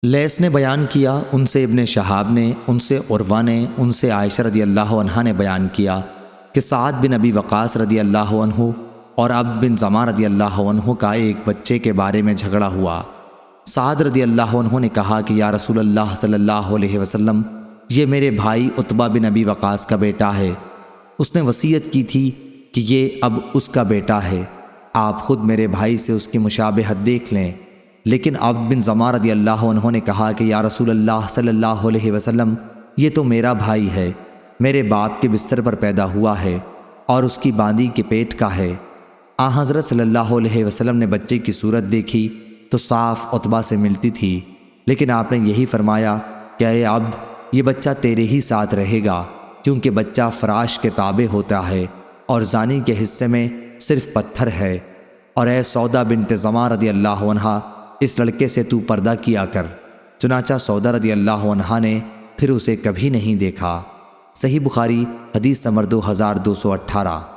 لیث نے بیان کیا، ان سے ابن شہاب نے، ان سے عروہ نے، ان سے عائشہ رضی اللہ عنہا نے بیان کیا کہ سعد بن ابی وقاص رضی اللہ عنہ اور عبد بن زماں رضی اللہ عنہ کا ایک بچے کے بارے میں جھگڑا ہوا۔ سعد رضی اللہ عنہ نے کہا کہ یا رسول اللہ صلی اللہ علیہ وسلم، یہ میرے بھائی عتبہ بن ابی وقاص کا بیٹا ہے، اس نے وصیت کی تھی کہ یہ اب اس کا بیٹا ہے، آپ خود میرے بھائی سے اس کی مشابہت دیکھ لیں۔ لیکن عبد بن زماں رضی اللہ عنہ نے کہا کہ یا رسول اللہ صلی اللہ علیہ وسلم، یہ تو میرا بھائی ہے، میرے باپ کے بستر پر پیدا ہوا ہے اور اس کی باندی کے پیٹ کا ہے۔ حضرت صلی اللہ علیہ وسلم نے بچے کی صورت دیکھی تو صاف عتبہ سے ملتی تھی، لیکن آپ نے یہی فرمایا کہ اے عبد، یہ بچہ تیرے ہی ساتھ رہے گا، کیونکہ بچہ فراش کے تابع ہوتا ہے اور زانی کے حصے میں صرف پتھر ہے۔ اور اے سودا بنت زماں رضی اللہ عنہا، اس لڑکے سے تو پردہ کیا کر۔ چنانچہ سودا رضی اللہ عنہا نے پھر اسے کبھی نہیں دیکھا۔ صحیح بخاری حدیث نمبر 2218۔